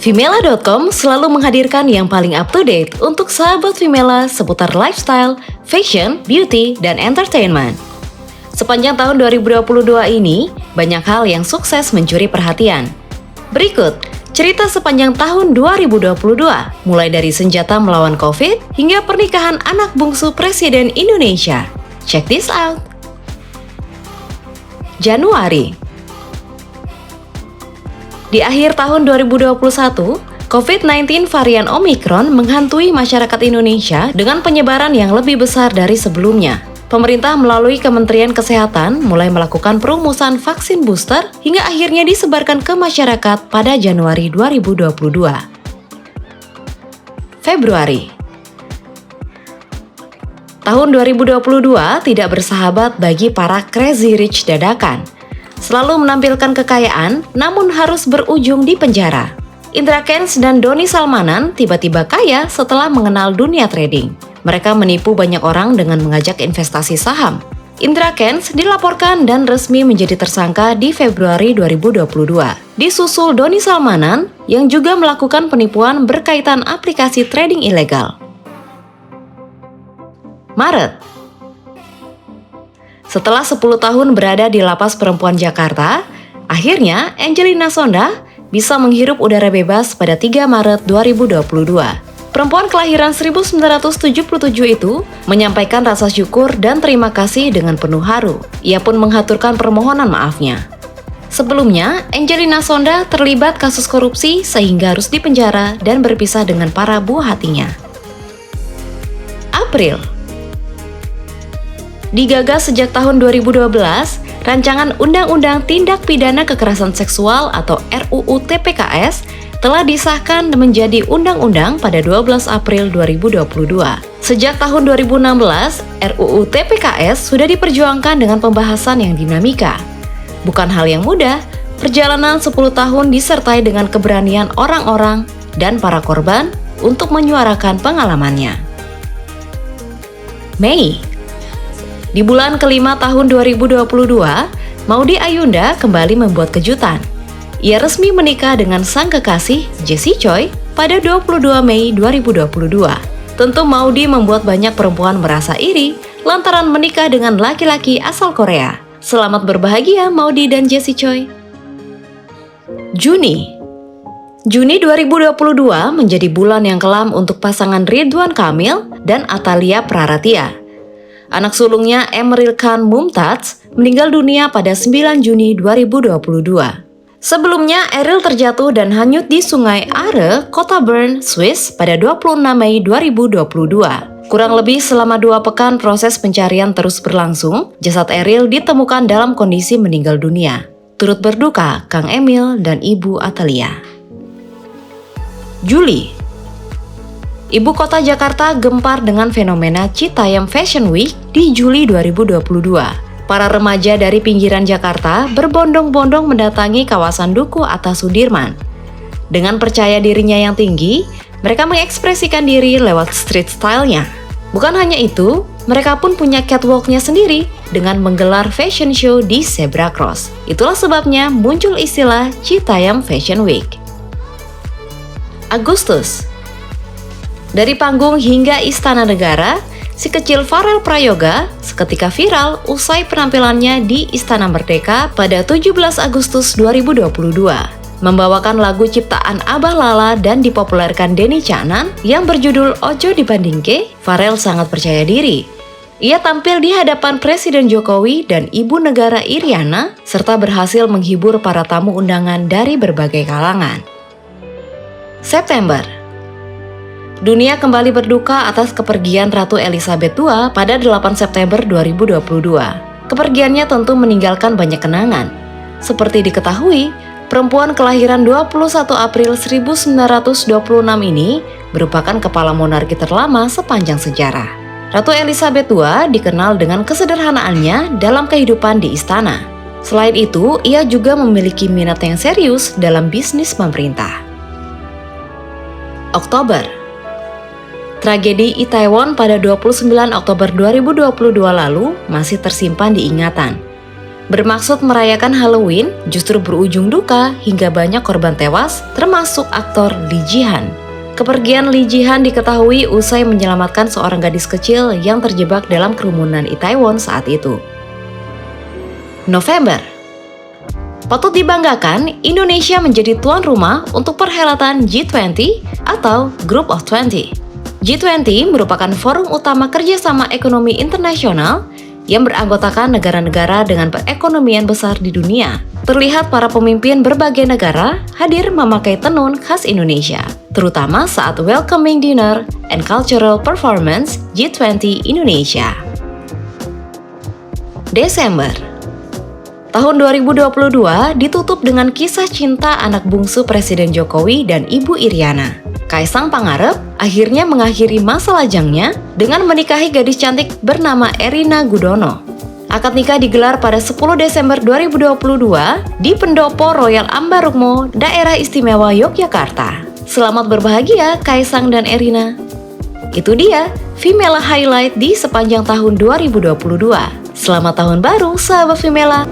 Vimela.com selalu menghadirkan yang paling up to date untuk sahabat Vimela seputar lifestyle, fashion, beauty, dan entertainment. Sepanjang tahun 2022 ini, banyak hal yang sukses mencuri perhatian. Berikut cerita sepanjang tahun 2022, mulai dari senjata melawan COVID hingga pernikahan anak bungsu Presiden Indonesia. Check this out. Januari. Di akhir tahun 2021, COVID-19 varian Omicron menghantui masyarakat Indonesia dengan penyebaran yang lebih besar dari sebelumnya. Pemerintah melalui Kementerian Kesehatan mulai melakukan perumusan vaksin booster hingga akhirnya disebarkan ke masyarakat pada Januari 2022. Februari. Tahun 2022 tidak bersahabat bagi para crazy rich dadakan. Selalu menampilkan kekayaan, namun harus berujung di penjara. Indra Kents dan Doni Salmanan tiba-tiba kaya setelah mengenal dunia trading. Mereka menipu banyak orang dengan mengajak investasi saham. Indra Kents dilaporkan dan resmi menjadi tersangka di Februari 2022. Disusul Doni Salmanan yang juga melakukan penipuan berkaitan aplikasi trading ilegal. Maret. Setelah 10 tahun berada di Lapas Perempuan Jakarta, akhirnya Angelina Sonda bisa menghirup udara bebas pada 3 Maret 2022. Perempuan kelahiran 1977 itu menyampaikan rasa syukur dan terima kasih dengan penuh haru. Ia pun mengaturkan permohonan maafnya. Sebelumnya, Angelina Sonda terlibat kasus korupsi sehingga harus dipenjara dan berpisah dengan para buah hatinya. April. Digagas sejak tahun 2012, Rancangan Undang-Undang Tindak Pidana Kekerasan Seksual atau RUU TPKS telah disahkan menjadi undang-undang pada 12 April 2022. Sejak tahun 2016, RUU TPKS sudah diperjuangkan dengan pembahasan yang dinamika. Bukan hal yang mudah, perjalanan 10 tahun disertai dengan keberanian orang-orang dan para korban untuk menyuarakan pengalamannya. Mei. Di bulan kelima tahun 2022, Maudy Ayunda kembali membuat kejutan. Ia resmi menikah dengan sang kekasih, Jessie Choi, pada 22 Mei 2022. Tentu Maudy membuat banyak perempuan merasa iri lantaran menikah dengan laki-laki asal Korea. Selamat berbahagia Maudy dan Jessie Choi. Juni. Juni 2022 menjadi bulan yang kelam untuk pasangan Ridwan Kamil dan Atalia Praratia. Anak sulungnya Emeril Khan Mumtaz meninggal dunia pada 9 Juni 2022. Sebelumnya, Eril terjatuh dan hanyut di Sungai Are, kota Bern, Swiss pada 26 Mei 2022. Kurang lebih selama 2 pekan proses pencarian terus berlangsung, jasad Eril ditemukan dalam kondisi meninggal dunia. Turut berduka Kang Emil dan Ibu Atalia. Juli. Ibu kota Jakarta gempar dengan fenomena Citayam Fashion Week di Juli 2022. Para remaja dari pinggiran Jakarta berbondong-bondong mendatangi kawasan Duku Atas Sudirman. Dengan percaya dirinya yang tinggi, mereka mengekspresikan diri lewat street style-nya. Bukan hanya itu, mereka pun punya catwalk-nya sendiri dengan menggelar fashion show di Zebra Cross. Itulah sebabnya muncul istilah Citayam Fashion Week. Agustus. Dari panggung hingga Istana Negara, si kecil Farel Prayoga seketika viral usai penampilannya di Istana Merdeka pada 17 Agustus 2022. Membawakan lagu ciptaan Abah Lala dan dipopulerkan Denny Caknan yang berjudul Ojo Dibandingke, Farel sangat percaya diri. Ia tampil di hadapan Presiden Jokowi dan Ibu Negara Iriana, serta berhasil menghibur para tamu undangan dari berbagai kalangan. September. Dunia kembali berduka atas kepergian Ratu Elizabeth II pada 8 September 2022. Kepergiannya tentu meninggalkan banyak kenangan. Seperti diketahui, perempuan kelahiran 21 April 1926 ini merupakan kepala monarki terlama sepanjang sejarah. Ratu Elizabeth II dikenal dengan kesederhanaannya dalam kehidupan di istana. Selain itu, ia juga memiliki minat yang serius dalam bisnis pemerintah. Oktober. Tragedi Itaewon pada 29 Oktober 2022 lalu masih tersimpan di ingatan. Bermaksud merayakan Halloween justru berujung duka hingga banyak korban tewas, termasuk aktor Lee Ji-han. Kepergian Lee Ji-han diketahui usai menyelamatkan seorang gadis kecil yang terjebak dalam kerumunan Itaewon saat itu. November. Patut dibanggakan, Indonesia menjadi tuan rumah untuk perhelatan G20 atau Group of 20. G20 merupakan forum utama kerjasama ekonomi internasional yang beranggotakan negara-negara dengan perekonomian besar di dunia. Terlihat para pemimpin berbagai negara hadir memakai tenun khas Indonesia, terutama saat welcoming dinner and cultural performance G20 Indonesia. Desember. Tahun 2022 ditutup dengan kisah cinta anak bungsu Presiden Jokowi dan Ibu Iriana. Kaisang Pangarep akhirnya mengakhiri masa lajangnya dengan menikahi gadis cantik bernama Erina Gudono. Akad nikah digelar pada 10 Desember 2022 di Pendopo Royal Ambarukmo, Daerah Istimewa Yogyakarta. Selamat berbahagia Kaisang dan Erina. Itu dia Femela Highlight di sepanjang tahun 2022. Selamat tahun baru sahabat Femela.